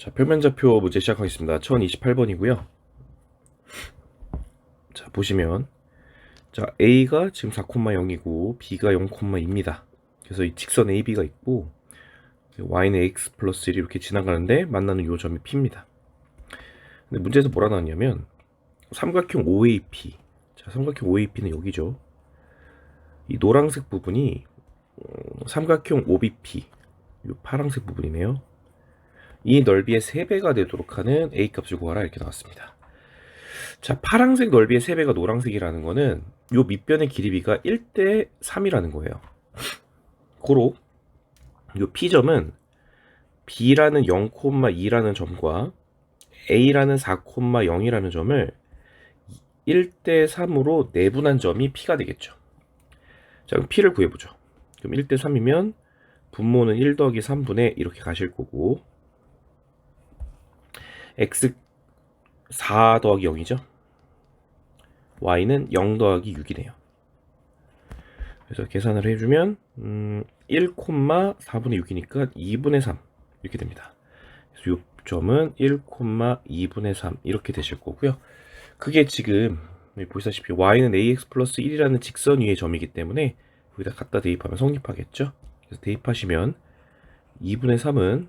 자, 평면좌표 문제 시작하겠습니다. 1028번이고요. 자, 보시면 자, A가 지금 4,0이고 B가 0,2입니다. 그래서 이 직선 AB가 있고 Y는 X 플러스 1이 이렇게 지나가는데 만나는 요 점이 P입니다. 근데 문제에서 뭐라 나왔냐면 삼각형 OAP. 자, 삼각형 OAP는 여기죠. 이 노란색 부분이 삼각형 OBP. 이 파란색 부분이네요. 이 넓이의 3배가 되도록 하는 A 값을 구하라 이렇게 나왔습니다. 자, 파란색 넓이의 3배가 노란색이라는 거는 요 밑변의 길이비가 1대 3이라는 거예요. 고로 요 P점은 B라는 0,2라는 점과 A라는 4,0이라는 점을 1대 3으로 내분한 점이 P가 되겠죠. 자, 그럼 P를 구해보죠. 그럼 1대 3이면 분모는 1 더하기 3분의 이렇게 가실 거고 X 4 더하기 0이죠. Y는 0 더하기 6이네요. 그래서 계산을 해주면 1,4분의 6이니까 2분의 3 이렇게 됩니다. 그래서 이 점은 1,2분의 3 이렇게 되실 거고요. 그게 지금 보시다시피 Y는 AX 플러스 1이라는 직선 위의 점이기 때문에 여기다 갖다 대입하면 성립하겠죠. 그래서 대입하시면 2분의 3은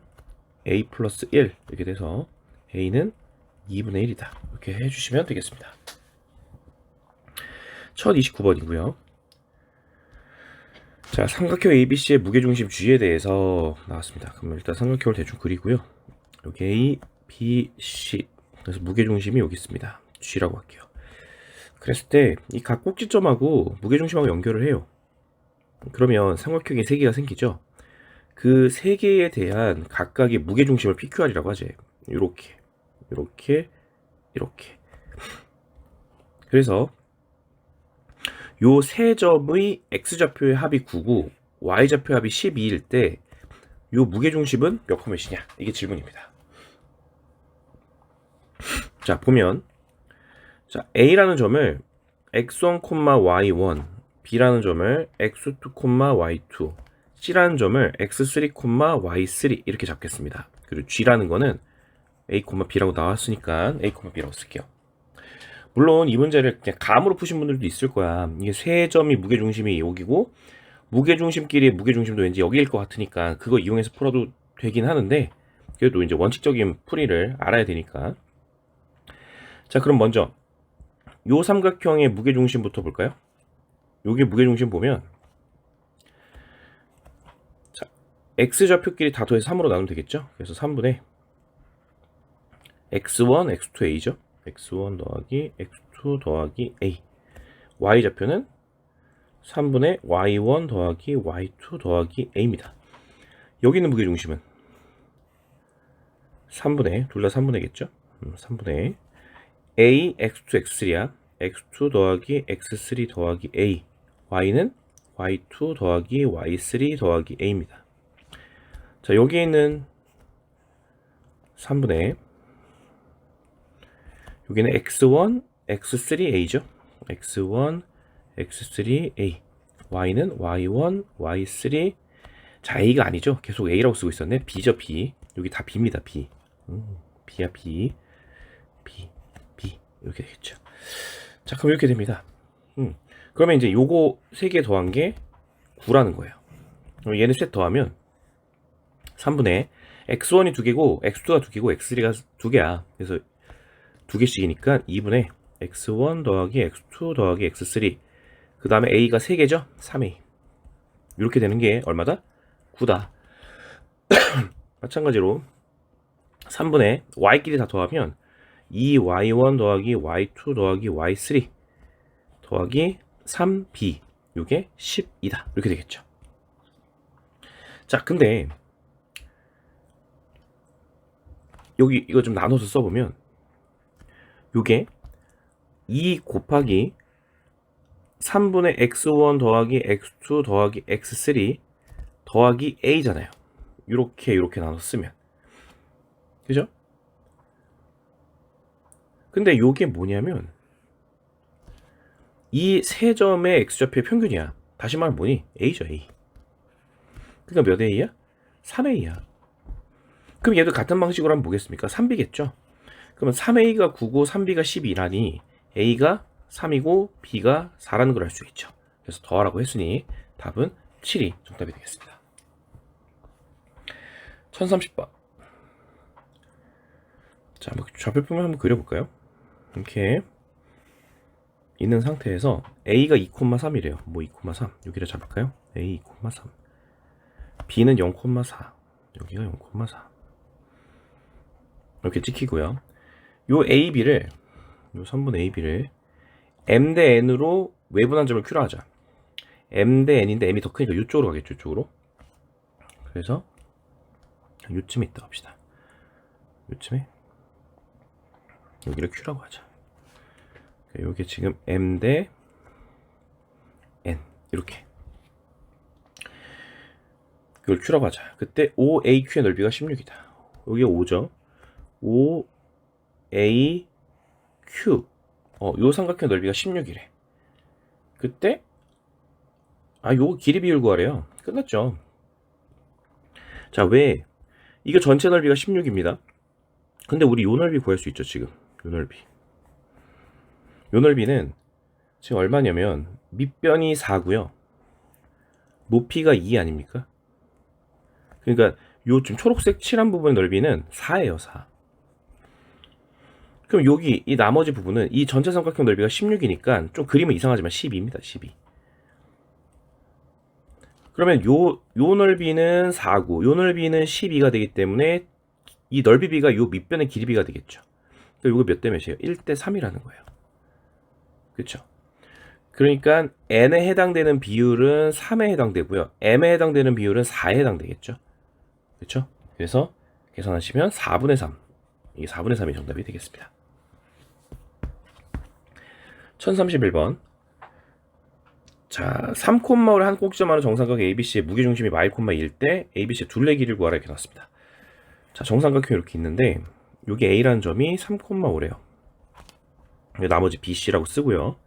A 플러스 1 이렇게 돼서 A는 2분의 1이다. 이렇게 해주시면 되겠습니다. 1029번이고요. 자, 삼각형 ABC의 무게중심 G에 대해서 나왔습니다. 그럼 일단 삼각형을 대충 그리고요. 여기 A, B, C. 그래서 무게중심이 여기 있습니다. G라고 할게요. 그랬을 때 이 각 꼭지점하고 무게중심하고 연결을 해요. 그러면 삼각형이 3개가 생기죠. 그 3개에 대한 각각의 무게중심을 PQR이라고 하지. 이렇게. 그래서 요 세 점의 X좌표의 합이 9고 Y좌표의 합이 12일 때 요 무게중심은 몇 컴몇이냐? 이게 질문입니다. 자, 보면 자, A라는 점을 x1, y1, B라는 점을 x2, y2, C라는 점을 x3, y3 이렇게 잡겠습니다. 그리고 G라는 거는 A, B라고 나왔으니까 A, B라고 쓸게요. 물론 이 문제를 그냥 감으로 푸신 분들도 있을 거야. 이게 세 점이 무게중심이 여기고 무게중심끼리 무게중심도 왠지 여기일 것 같으니까 그거 이용해서 풀어도 되긴 하는데 그래도 이제 원칙적인 풀이를 알아야 되니까. 자, 그럼 먼저 요 삼각형의 무게중심부터 볼까요? 요게 무게중심 보면 자, X좌표끼리 다 더해서 3으로 나누면 되겠죠? 그래서 3분의 X1, X2, A죠? X1 더하기 X2 더하기 A. Y좌표는 3분의 Y1 더하기 Y2 더하기 A입니다. 여기 있는 무게중심은 3분의, 둘 다 3분의겠죠? 3분의 A, X2, X3야. X2 더하기 X3 더하기 A. Y는 Y2 더하기 Y3 더하기 A입니다. 자, 여기에 있는 3분의 여기는 X1, X3A죠. X1, X3A. Y는 Y1, Y3. 자, A가 아니죠. 계속 A라고 쓰고 있었네. B죠, B. 여기 다 B입니다, B. B야, B. B. 이렇게 되겠죠. 자, 그럼 이렇게 됩니다. 그러면 이제 요거 3개 더한 게 9라는 거예요. 그럼 얘는 셋 더하면 3분의 X1이 2개고, X2가 2개고, X3가 2개야. 그래서 2개씩이니까 2분의 X1 더하기 X2 더하기 X3. 그 다음에 A가 3개죠? 3A. 이렇게 되는 게 얼마다? 9다. 마찬가지로 3분의 Y끼리 다 더하면 2Y1 더하기 Y2 더하기 Y3 더하기 3B. 이게 12다. 이렇게 되겠죠. 자, 근데 여기 이거 좀 나눠서 써보면 요게 2 곱하기 3분의 X1 더하기 X2 더하기 X3 더하기 A잖아요. 이렇게 나눠서 쓰면. 그죠? 근데 요게 뭐냐면 이 세 점의 X좌표의 평균이야. 다시 말하면 뭐니? A죠, A. 그러니까 몇 A야? 3A야. 그럼 얘도 같은 방식으로 한번 보겠습니까? 3b겠죠? 그러면 3a가 9고 3b가 12라니 a가 3이고 b가 4라는 걸 알 수 있죠. 그래서 더하라고 했으니 답은 7이 정답이 되겠습니다. 1030번. 자, 좌표표면 한번 그려볼까요? 이렇게 있는 상태에서 a가 2,3이래요. 뭐 2,3 여기를 잡을까요? a 2,3 b는 0,4 여기가 0,4 이렇게 찍히고요. 요 ab를 요 3분의 ab를 m 대 n으로 외분한 점을 Q로 하자. m 대 n인데 m이 더 크니까 이쪽으로 가겠죠. 이쪽으로. 그래서 요쯤에 있다 합시다. 요쯤에 여기를 Q라고 하자. 요게 지금 m 대 n 이렇게 이걸 Q라고 하자. 그때 OAQ의 넓이가 16이다. 여기 5죠. OAQ 요 삼각형 넓이가 16이래. 그때 요거 길이 비율 구하래요. 끝났죠. 자, 왜 이거 전체 넓이가 16입니다. 근데 우리 요 넓이 구할 수 있죠. 지금 요 넓이. 요 넓이는 지금 얼마냐면 밑변이 4고요. 높이가 2 아닙니까? 그러니까 요 좀 초록색 칠한 부분의 넓이는 4예요. 4. 그럼 여기 이 나머지 부분은 이 전체 삼각형 넓이가 16이니까 좀 그림은 이상하지만 12입니다. 12. 그러면 요 넓이는 4고 요 넓이는 12가 되기 때문에 이 넓이 비가 요 밑변의 길이 비가 되겠죠. 그러니까 요거 몇 대 몇이에요? 1대 3이라는 거예요. 그렇죠? 그러니까 n에 해당되는 비율은 3에 해당되고요. m에 해당되는 비율은 4에 해당되겠죠. 그렇죠? 그래서 계산하시면 4분의 3. 이게 4분의 3이 정답이 되겠습니다. 1031번. 자, 3,5를 한 꼭지점하는 정삼각 ABC의 무게중심이 마일,1 때 ABC의 둘레 길이를 구하라 이렇게 나왔습니다. 자, 정삼각형이 이렇게 있는데 여기 A라는 점이 3,5래요. 나머지 BC라고 쓰고요.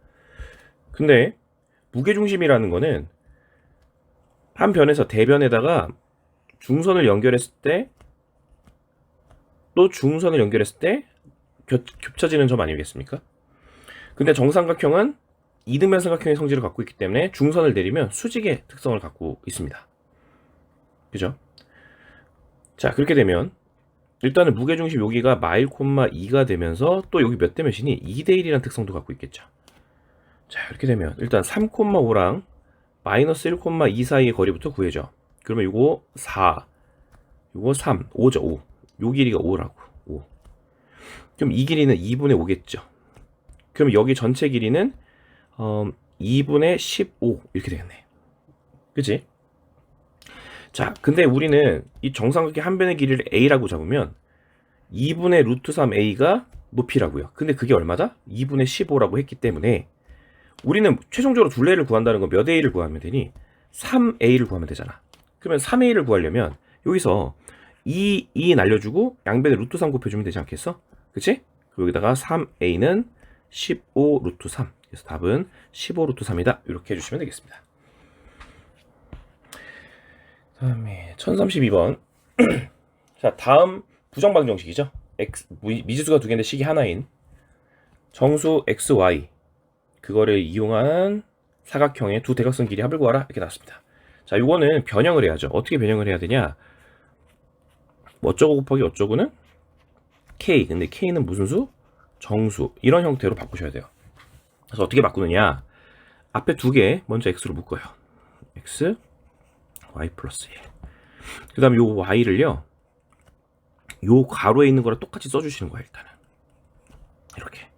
근데 무게중심이라는 거는 한 변에서 대변에다가 중선을 연결했을 때 또 중선을 연결했을 때 겹쳐지는 점 아니겠습니까? 근데 정삼각형은 이등변 삼각형의 성질을 갖고 있기 때문에 중선을 내리면 수직의 특성을 갖고 있습니다. 그죠? 자, 그렇게 되면 일단은 무게중심 여기가 마일,2가 되면서 또 여기 몇 대 몇이니 2대 1이라는 특성도 갖고 있겠죠. 자, 이렇게 되면 일단 3,5랑 마이너스 1,2 사이의 거리부터 구해줘. 그러면 요거 4, 요거 3, 5죠. 5. 요 길이가 5라고. 5. 그럼 이 길이는 2분의 5겠죠. 그럼 여기 전체 길이는 2분의 15 이렇게 되겠네. 그치? 자, 근데 우리는 이 정삼각형 한 변의 길이를 a라고 잡으면 2분의 루트 3a가 높이라고요. 근데 그게 얼마다? 2분의 15라고 했기 때문에 우리는 최종적으로 둘레를 구한다는 건 몇 a를 구하면 되니? 3a를 구하면 되잖아. 그러면 3a를 구하려면 여기서 2 날려주고 양변에 루트 3 곱해주면 되지 않겠어? 그치? 그리고 여기다가 3a는 15 루트 3. 그래서 답은 15 루트 3이다. 이렇게 해주시면 되겠습니다. 다음에 1032번. 자, 다음 부정방 정식이죠. 미지수가 두 개인데 식이 하나인 정수 xy 그거를 이용한 사각형의 두 대각선 길이 합을 구하라 이렇게 나왔습니다. 자, 요거는 변형을 해야죠. 어떻게 변형을 해야 되냐? 어쩌고 곱하기 어쩌고는 k. 근데 k는 무슨 수? 정수. 이런 형태로 바꾸셔야 돼요. 그래서 어떻게 바꾸느냐? 앞에 두 개 먼저 x로 묶어요. x y 플러스 1. 그 다음에 요 y를요 요 가로에 있는 거랑 똑같이 써주시는 거야. 일단은 이렇게.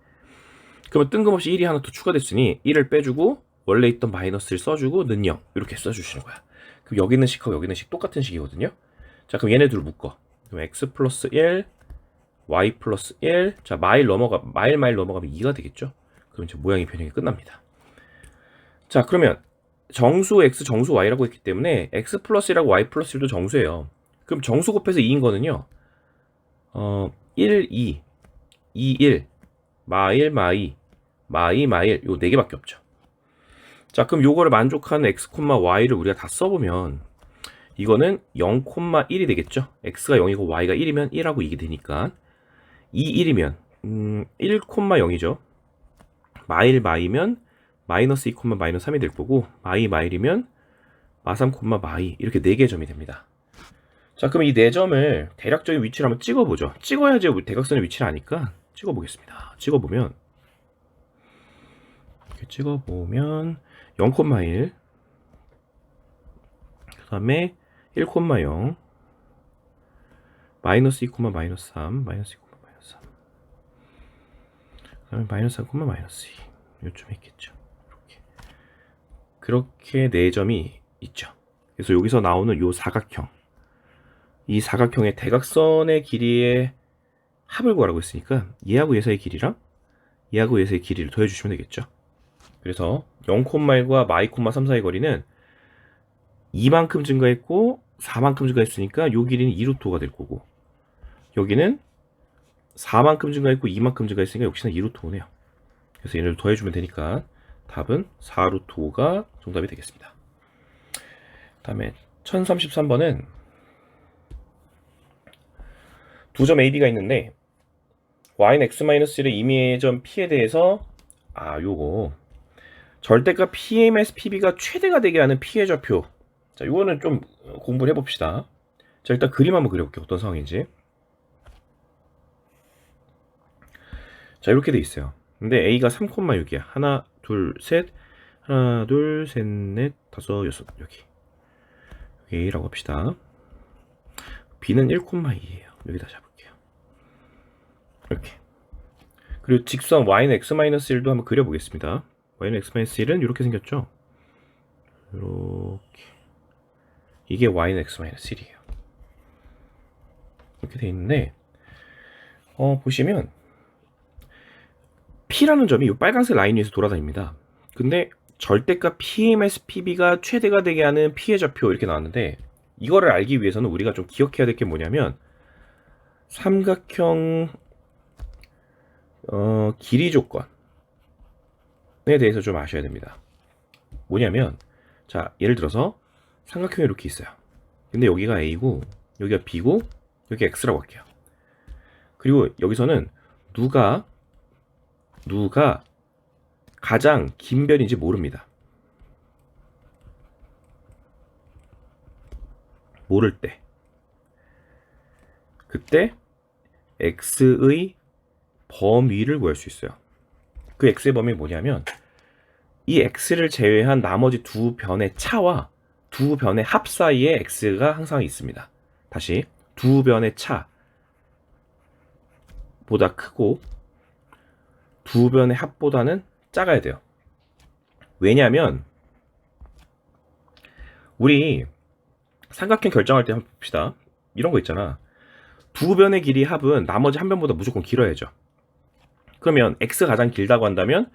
그러면 뜬금없이 1이 하나 더 추가됐으니 1을 빼주고 원래 있던 마이너스를 써주고 는 0 이렇게 써주시는 거야. 그럼 여기 있는 식하고 여기 있는 식 똑같은 식이거든요. 자, 그럼 얘네 둘을 묶어. 그럼 x 플러스 1 y 플러스 1. 자, 마일 넘어가면 2가 되겠죠. 그럼 이제 모양이 변형이 끝납니다. 자, 그러면 정수 x 정수 y라고 했기 때문에 x 플러스 1하고 y 플러스 1도 정수예요. 그럼 정수 곱해서 2인 거는요 1, 2, 2, 1, 마일, 마이, 마일 요 4개밖에 없죠. 자, 그럼 요거를 만족하는 x, y를 우리가 다 써보면 이거는 0,1이 되겠죠. x가 0이고 y가 1이면 1하고 2게 되니까 이 1이면 1,0이죠. 마일 마이면 마이너스 2, 마이너스 3이 될 거고 마이 마일이면 마3, 마이 이렇게 4개의 점이 됩니다. 자, 그럼 이 4점을 대략적인 위치를 한번 찍어보죠. 찍어야지 대각선의 위치를 아니까 찍어보겠습니다. 찍어보면 0,1 그 다음에 1,0 마이너스 2, 마이너스 3 마이너스 2, 마이너스 3 그 다음에 마이너스 3, 마이너스 2 요쯤에 있겠죠. 그렇게 4점이 있죠. 그래서 여기서 나오는 요 사각형, 이 사각형의 대각선의 길이의 합을 구하라고 했으니까 얘하고 얘 사이의 길이랑 얘하고 얘 사이의 길이를 더해주시면 되겠죠. 그래서 0,1과 마이, 3 사이의 거리는 2만큼 증가했고 4만큼 증가했으니까 요 길이는 2루트5가 될 거고 여기는 4만큼 증가했고 2만큼 증가했으니까 역시나 2루트5네요. 그래서 얘를 더해주면 되니까 답은 4루트5가 정답이 되겠습니다. 다음에 1033번은 두 점 AB가 있는데 y는 x-1의 임의의 점 P에 대해서 요거 절대값 P-PB가 최대가 되게 하는 P의 좌표. 자, 요거는 좀 공부를 해봅시다. 자, 일단 그림 한번 그려볼게요. 어떤 상황인지. 자, 이렇게 돼 있어요. 근데 A가 3,6이야. 하나, 둘, 셋. 하나, 둘, 셋, 넷, 다섯, 여섯. 여기 A라고 합시다. B는 1,2예요. 여기다 잡을게요. 이렇게. 그리고 직선 y는 x-1도 한번 그려보겠습니다. y는 x-1은 이렇게 생겼죠? 이렇게. 이게 y는 x-1이에요. 이렇게 돼 있는데, 보시면, P라는 점이 이 빨간색 라인 위에서 돌아다닙니다. 근데 절대값 PMS-PB가 최대가 되게 하는 P의 좌표 이렇게 나왔는데, 이거를 알기 위해서는 우리가 좀 기억해야 될 게 뭐냐면, 삼각형 길이 조건에 대해서 좀 아셔야 됩니다. 뭐냐면 자, 예를 들어서 삼각형이 이렇게 있어요. 근데 여기가 A고 여기가 B고 여기 X라고 할게요. 그리고 여기서는 누가 가장 긴 변인지 모릅니다. 모를 때 그때 X의 범위를 구할 수 있어요. 그 X의 범위가 뭐냐면 이 X를 제외한 나머지 두 변의 차와 두 변의 합 사이에 X가 항상 있습니다. 다시 두 변의 차보다 크고 두 변의 합보다는 작아야 돼요. 왜냐하면 우리 삼각형 결정할 때 한번 봅시다. 이런 거 있잖아. 두 변의 길이 합은 나머지 한 변보다 무조건 길어야죠. 그러면 X가 가장 길다고 한다면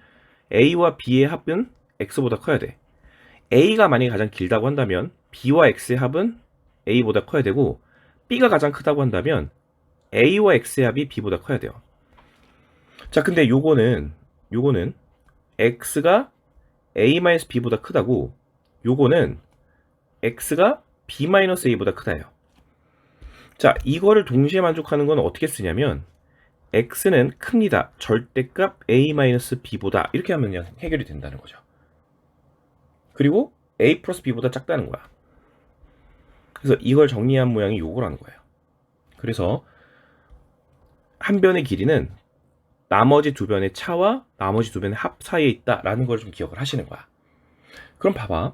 A와 B의 합은 X보다 커야 돼. A가 만약에 가장 길다고 한다면 B와 X의 합은 A보다 커야 되고 B가 가장 크다고 한다면 A와 X의 합이 B보다 커야 돼요. 자, 근데 요거는 X가 A-B보다 크다고 요거는 X가 B-A보다 크다예요. 자, 이거를 동시에 만족하는 건 어떻게 쓰냐면 X는 큽니다. 절대값 A-B보다 이렇게 하면 그냥 해결이 된다는 거죠. 그리고 A 플러스 B보다 작다는 거야. 그래서 이걸 정리한 모양이 요거라는 거예요. 그래서 한 변의 길이는 나머지 두 변의 차와 나머지 두 변의 합 사이에 있다라는 걸 좀 기억을 하시는 거야. 그럼 봐봐.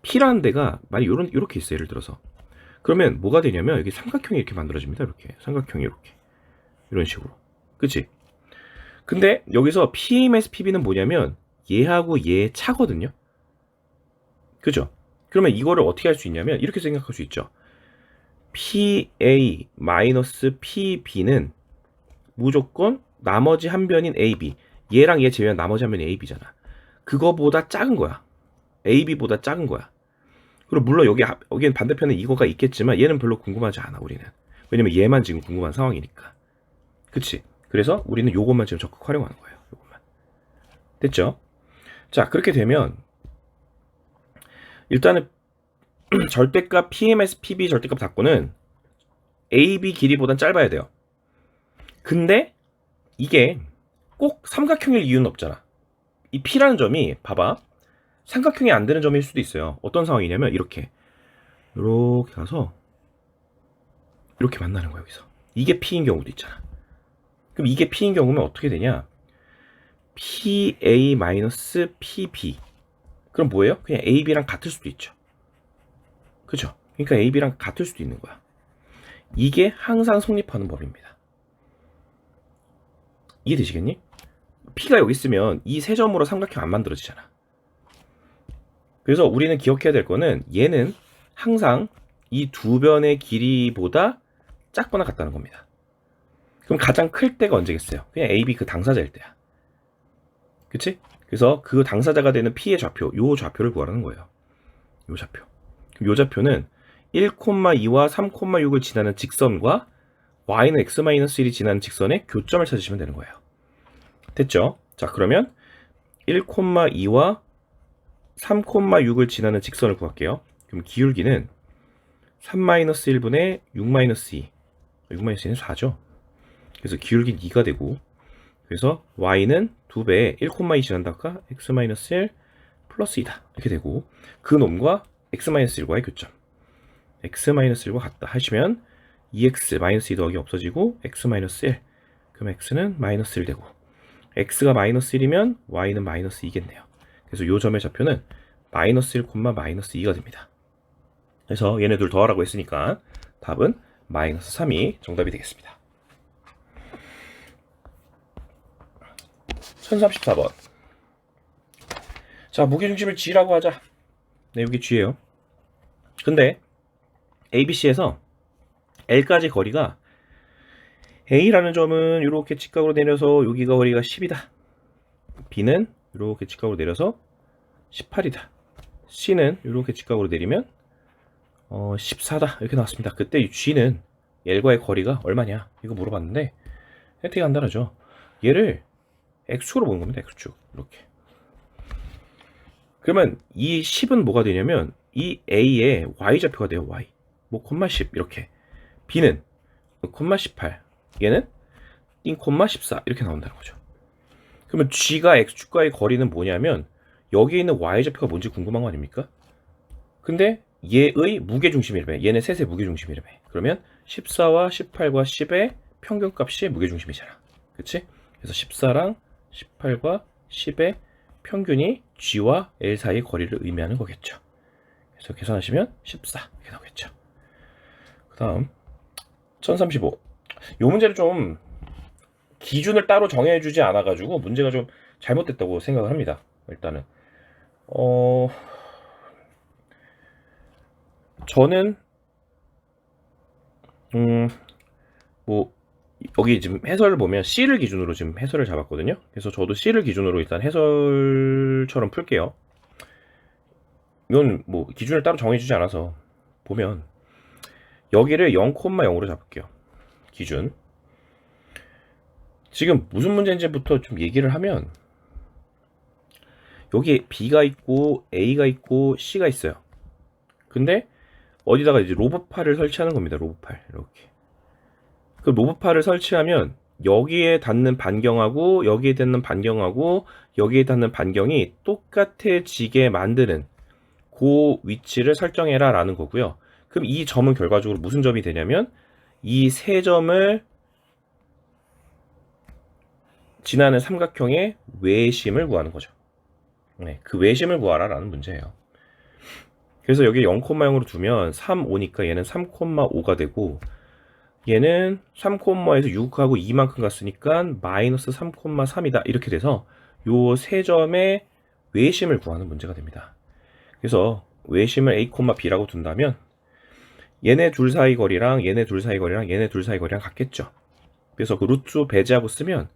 P라는 데가 만약 요렇게 있어요. 예를 들어서. 그러면 뭐가 되냐면 여기 삼각형이 이렇게 만들어집니다. 이렇게. 삼각형이 이렇게. 이런 식으로. 그치? 근데 여기서 PMS-PB는 뭐냐면 얘하고 얘의 차거든요. 그죠? 그러면 이거를 어떻게 할 수 있냐면 이렇게 생각할 수 있죠. PA-PB는 무조건 나머지 한 변인 AB, 얘랑 얘 제외한 나머지 한 변이 AB잖아. 그거보다 작은 거야. AB보다 작은 거야. 그리고 물론 여기엔 반대편에 이거가 있겠지만 얘는 별로 궁금하지 않아. 우리는. 왜냐면 얘만 지금 궁금한 상황이니까. 그치? 그래서 우리는 요것만 지금 적극 활용하는 거예요. 요것만. 됐죠? 자, 그렇게 되면 일단은 절대값 PMS, PB 절대값 닫고는 AB 길이보단 짧아야 돼요. 근데 이게 꼭 삼각형일 이유는 없잖아. 이 P라는 점이 봐봐. 삼각형이 안 되는 점일 수도 있어요. 어떤 상황이냐면 이렇게 가서 이렇게 만나는 거야 여기서. 이게 P인 경우도 있잖아. 그럼 이게 P인 경우면 어떻게 되냐? PA-PB. 그럼 뭐예요? 그냥 AB랑 같을 수도 있죠. 그죠? 그러니까 AB랑 같을 수도 있는 거야. 이게 항상 성립하는 법입니다. 이해되시겠니? P가 여기 있으면 이 세 점으로 삼각형 안 만들어지잖아. 그래서 우리는 기억해야 될 거는 얘는 항상 이 두 변의 길이보다 작거나 같다는 겁니다. 그럼 가장 클 때가 언제겠어요? 그냥 AB 그 당사자일 때야. 그치? 그래서 그 당사자가 되는 P의 좌표, 요 좌표를 구하라는 거예요. 요 좌표. 요 좌표는 1,2와 3,6을 지나는 직선과 y는 x-1이 지나는 직선의 교점을 찾으시면 되는 거예요. 됐죠? 자, 그러면 1,2와 3,6을 지나는 직선을 구할게요. 그럼 기울기는 3-1분의 6-2. 6-2는 4죠. 그래서 기울기 2가 되고, 그래서 y는 2배에 1,2 지난다가 x-1 플러스 2다. 이렇게 되고, 그 놈과 x-1과의 교점. x-1과 같다 하시면 2x-2 더하기 없어지고 x-1. 그럼 x는 마이너스 1 되고, x가 마이너스 1이면 y는 마이너스 2겠네요. 그래서 요 점의 좌표는 마이너스 1, 마이너스 2가 됩니다. 그래서 얘네들 더하라고 했으니까 답은 마이너스 3이 정답이 되겠습니다. 1034번. 자, 무게중심을 G라고 하자. 네, 여기 G예요. 근데 ABC에서 L까지 거리가 A라는 점은 이렇게 직각으로 내려서 여기가 거리가 10이다. B는 이렇게 직각으로 내려서 18이다. C는 이렇게 직각으로 내리면 14다. 이렇게 나왔습니다. 그때 G는 L과의 거리가 얼마냐? 이거 물어봤는데 혜택이 간단하죠. 얘를 X축으로 보는 겁니다. X축. 이렇게. 그러면 이 10은 뭐가 되냐면 이 A의 Y좌표가 돼요. Y. 뭐, 10 이렇게. B는 18. 얘는 14 이렇게 나온다는 거죠. 그러면 G가 X축과의 거리는 뭐냐면 여기에 있는 Y좌표가 뭔지 궁금한 거 아닙니까? 근데 얘의 무게중심이라며. 얘네 셋의 무게중심이라며. 그러면 14와 18과 10의 평균값이 무게중심이잖아. 그치? 그래서 14랑 18과 10의 평균이 G와 L 사이의 거리를 의미하는 거겠죠. 그래서 계산하시면 14 이렇게 나오겠죠. 그 다음 1035. 요 문제를 좀 기준을 따로 정해주지 않아가지고 문제가 좀 잘못됐다고 생각을 합니다. 일단은 저는 뭐 여기 지금 해설을 보면 C를 기준으로 지금 해설을 잡았거든요. 그래서 저도 C를 기준으로 일단 해설처럼 풀게요. 이건 뭐 기준을 따로 정해주지 않아서 보면 여기를 0,0으로 잡을게요. 기준. 지금 무슨 문제인지부터 좀 얘기를 하면 여기 B가 있고 A가 있고 C가 있어요. 근데 어디다가 이제 로브팔을 설치하는 겁니다. 로브팔 이렇게. 그 로브팔을 설치하면 여기에 닿는 반경하고 여기에 닿는 반경하고 여기에 닿는 반경이 똑같아지게 만드는 그 위치를 설정해라 라는 거고요. 그럼 이 점은 결과적으로 무슨 점이 되냐면 이 세 점을 지나는 삼각형의 외심을 구하는 거죠. 네, 그 외심을 구하라 라는 문제예요. 그래서 여기 0,0으로 두면 3, 5니까 얘는 3,5가 되고 얘는 3,에서 6하고 2만큼 갔으니까 마이너스 3,3이다. 이렇게 돼서 요 세 점의 외심을 구하는 문제가 됩니다. 그래서 외심을 A, B라고 둔다면 얘네 둘 사이 거리랑 얘네 둘 사이 거리랑 얘네 둘 사이 거리랑 같겠죠. 그래서 그 루트 배제하고 쓰면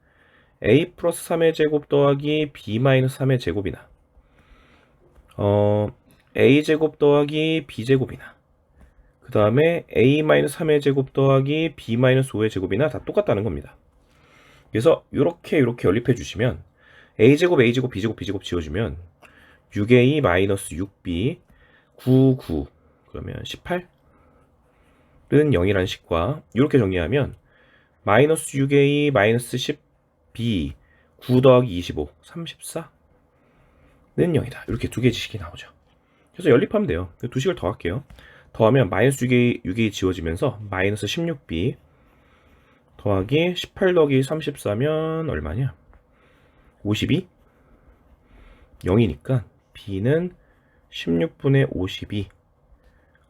A 플러스 3의 제곱 더하기 B 마이너스 3의 제곱이나 A 제곱 더하기 B 제곱이나 그 다음에 A 마이너스 3의 제곱 더하기 B 마이너스 5의 제곱이나 다 똑같다는 겁니다. 그래서 이렇게 연립해 주시면 A 제곱, A 제곱, B 제곱, B 제곱 지워주면 6A 마이너스 6B 9, 9. 그 그러면 18은 0이라는 식과 이렇게 정리하면 마이너스 6a 마이너스 10b 9 더하기 25 34는 0이다. 이렇게 두 개 지식이 나오죠. 그래서 연립하면 돼요. 두 식을 더할게요. 더하면 마이너스 6a 지워지면서 마이너스 16b 더하기 18 더하기 34면 얼마냐? 52? 0이니까 b는 16분의 52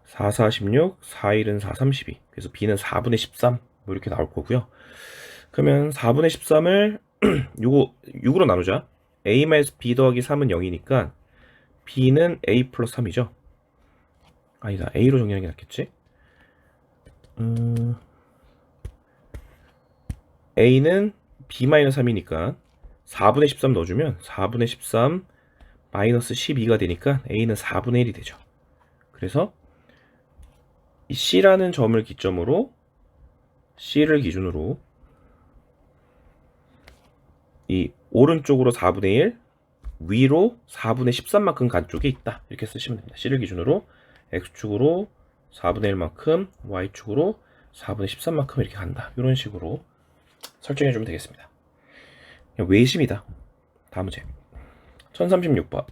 4, 4, 16, 4, 1은 4, 32 그래서 b는 4분의 13 뭐 이렇게 나올 거고요. 그러면 4분의 13을 요거 6으로 나누자. a-b 더하기 3은 0이니까 b는 a 플러스 3이죠. 아니다. a로 정리하는 게 낫겠지? a는 b-3이니까 4분의 13 넣어주면 4분의 13 마이너스 12가 되니까 a는 4분의 1이 되죠. 그래서 이 c라는 점을 기점으로 c를 기준으로 이 오른쪽으로 4분의 1 위로 4분의 13만큼 간 쪽에 있다. 이렇게 쓰시면 됩니다. c를 기준으로 x축으로 4분의 1만큼 y축으로 4분의 13만큼 이렇게 간다. 이런 식으로 설정해 주면 되겠습니다. 외심이다. 다음 문제 1036번.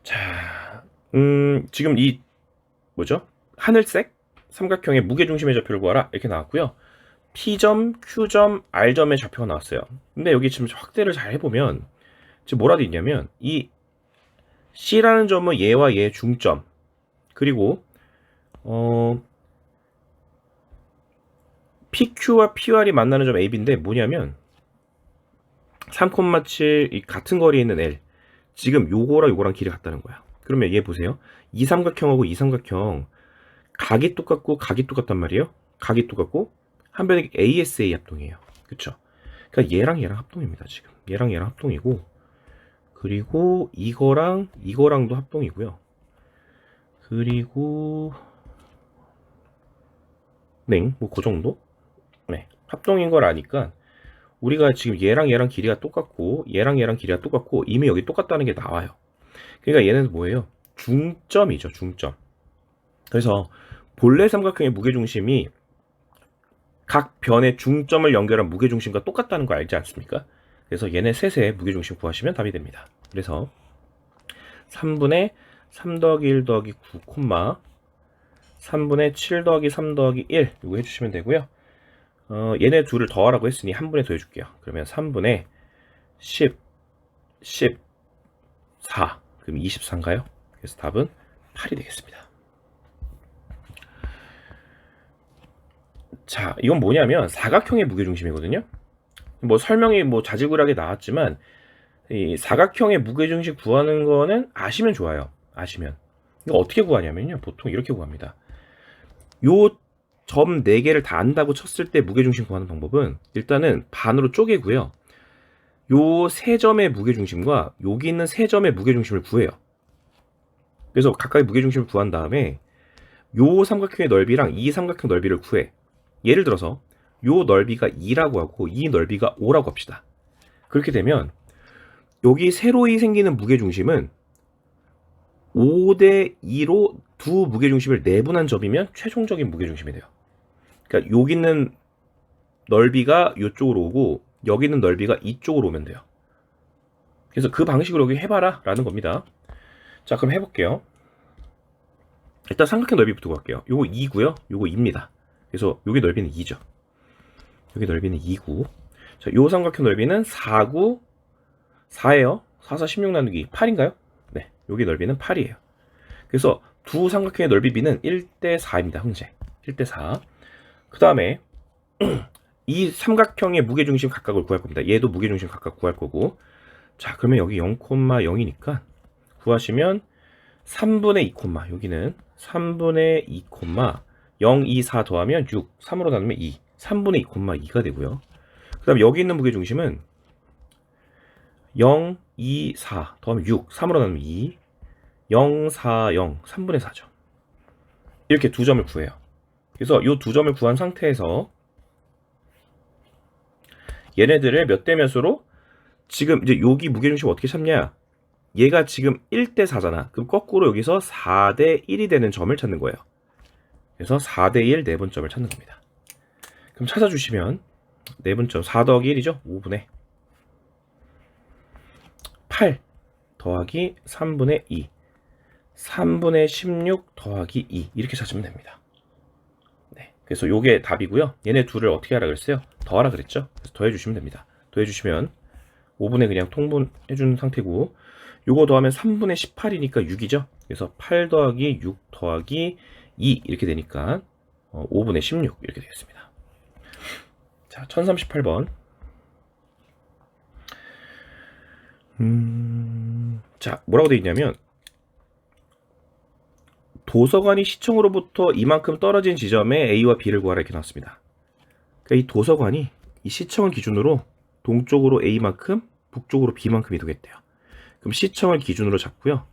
자, 지금 이 뭐죠? 하늘색 삼각형의 무게중심의 좌표를 구하라 이렇게 나왔고요. P점, Q점, R점의 좌표가 나왔어요. 근데 여기 지금 확대를 잘 해보면 지금 뭐라 돼 있냐면 이 C라는 점은 얘와 얘의 중점 그리고 PQ와 PR이 만나는 점 AB인데 뭐냐면 3,7 이 같은 거리에 있는 L 지금 요거랑 요거랑 길이 같다는 거야. 그러면 얘 보세요. 이 삼각형하고 이 삼각형 각이 똑같고 각이 똑같단 말이에요. 각이 똑같고 한 변에 ASA 합동이에요. 그쵸? 그러니까 얘랑 얘랑 합동입니다. 지금 얘랑 얘랑 합동이고 그리고 이거랑 이거랑도 합동이고요. 그리고 네, 뭐 그 정도? 네, 합동인 걸 아니까 우리가 지금 얘랑 얘랑 길이가 똑같고 얘랑 얘랑 길이가 똑같고 이미 여기 똑같다는 게 나와요. 그러니까 얘는 뭐예요? 중점이죠. 중점. 그래서 본래 삼각형의 무게중심이 각 변의 중점을 연결한 무게중심과 똑같다는 거 알지 않습니까? 그래서 얘네 셋의 무게중심 구하시면 답이 됩니다. 그래서 3분의 3 더하기 1 더하기 9, 3분의 7 더하기 3 더하기 1 이거 해주시면 되고요. 얘네 둘을 더하라고 했으니 한 분에 더해줄게요. 그러면 3분의 10, 14 그럼 24인가요? 그래서 답은 8이 되겠습니다. 자, 이건 뭐냐면 사각형의 무게중심이거든요. 뭐 설명이 뭐 자질구레하게 나왔지만 이 사각형의 무게중심 구하는 거는 아시면 좋아요. 아시면. 이거 어떻게 구하냐면요. 보통 이렇게 구합니다. 요 점 4개를 다 안다고 쳤을 때 무게중심 구하는 방법은 일단은 반으로 쪼개고요. 요 세 점의 무게중심과 여기 있는 세 점의 무게중심을 구해요. 그래서 각각의 무게중심을 구한 다음에 요 삼각형의 넓이랑 이 삼각형 넓이를 구해. 예를 들어서 요 넓이가 2라고 하고 이 넓이가 5라고 합시다. 그렇게 되면 여기 세로이 생기는 무게중심은 5대 2로 두 무게중심을 내분한 점이면 최종적인 무게중심이 돼요. 그러니까 여기 있는 넓이가 이쪽으로 오고 여기 있는 넓이가 이쪽으로 오면 돼요. 그래서 그 방식으로 여기 해봐라 라는 겁니다. 자, 그럼 해볼게요. 일단 삼각형 넓이부터 구할게요. 요거 2고요. 요거 2입니다. 그래서 여기 넓이는 2죠. 여기 넓이는 2고. 자, 요 삼각형 넓이는 4구 4예요. 4, 4, 16 나누기 8인가요? 네, 여기 넓이는 8이에요. 그래서 두 삼각형의 넓이 비는 1대 4입니다. 형제. 1대 4. 그 다음에 이 삼각형의 무게중심 각각을 구할 겁니다. 얘도 무게중심 각각 구할 거고. 자, 그러면 여기 0,0이니까 구하시면 3분의 2, 여기는 3분의 2, 0, 2, 4 더하면 6, 3으로 나누면 2, 3분의 2, 2가 되고요. 그 다음에 여기 있는 무게중심은 0, 2, 4 더하면 6, 3으로 나누면 2, 0, 4, 0, 3분의 4죠. 이렇게 두 점을 구해요. 그래서 이 두 점을 구한 상태에서 얘네들을 몇 대 몇으로 지금 이제 여기 무게중심 어떻게 찾냐? 얘가 지금 1대 4잖아. 그럼 거꾸로 여기서 4대 1이 되는 점을 찾는 거예요. 그래서 4대 1 내분점을 찾는 겁니다. 그럼 찾아주시면 내분점 4 더하기 1이죠. 5분의 8 더하기 3분의 2 3분의 16 더하기 2 이렇게 찾으면 됩니다. 네, 그래서 요게 답이고요. 얘네 둘을 어떻게 하라 그랬어요? 더하라 그랬죠? 그래서 더해주시면 됩니다. 더해주시면 5분의 그냥 통분해준 상태고 요거 더하면 3분의 18이니까 6이죠. 그래서 8 더하기 6 더하기 2 이렇게 되니까 5분의 16 이렇게 되겠습니다. 자, 1038번. 자, 뭐라고 되어 있냐면 도서관이 시청으로부터 이만큼 떨어진 지점에 A와 B를 구하라 이렇게 나왔습니다. 그러니까 이 도서관이 이 시청을 기준으로 동쪽으로 A만큼, 북쪽으로 B만큼 이동했대요. 그럼 시청을 기준으로 잡고요.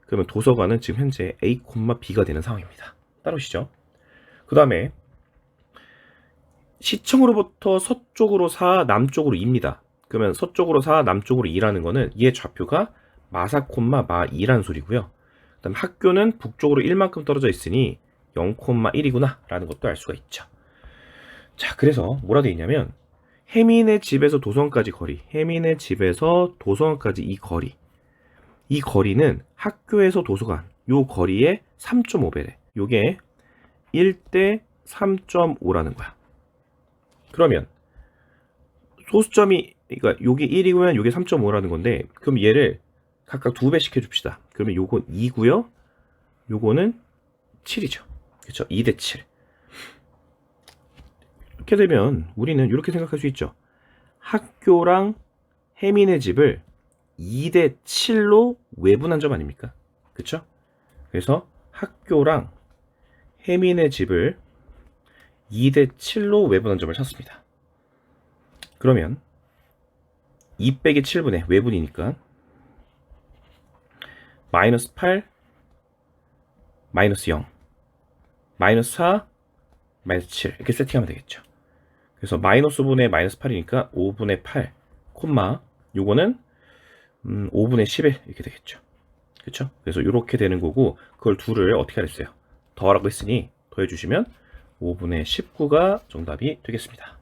그러면 도서관은 지금 현재 A, B가 되는 상황입니다. 따라오시죠. 그 다음에 시청으로부터 서쪽으로 4, 남쪽으로 2입니다. 그러면 서쪽으로 4, 남쪽으로 2라는 거는 얘 좌표가 마사, 마 2라는 소리고요. 그 다음 학교는 북쪽으로 1만큼 떨어져 있으니 0,1이구나 라는 것도 알 수가 있죠. 자, 그래서 뭐라 되어 있냐면 혜민의 집에서 도서관까지 거리, 혜민의 집에서 도서관까지 이 거리는 학교에서 도서관 요 거리의 3.5배래. 요게 1대 3.5라는 거야. 그러면 소수점이 그러니까 요게 1이고요, 요게 3.5라는 건데 그럼 얘를 각각 2배씩 해줍시다. 그러면 요건 2고요, 요거는 7이죠. 그렇죠? 2대 7. 이렇게 되면 우리는 이렇게 생각할 수 있죠. 학교랑 혜민의 집을 2대 7로 외분한 점 아닙니까? 그쵸? 그래서 학교랑 혜민의 집을 2대 7로 외분한 점을 찾습니다. 그러면 2 빼기 7분의 외분이니까 마이너스 8, 마이너스 0, 마이너스 4, 마이너스 7 이렇게 세팅하면 되겠죠. 그래서 마이너스 5분의 마이너스 8이니까 5분의 8, 콤마 요거는 5분의 11 이렇게 되겠죠. 그렇죠? 그래서 이렇게 되는 거고 그걸 둘을 어떻게 하랬어요? 더하라고 했으니 더해주시면 5분의 19가 정답이 되겠습니다.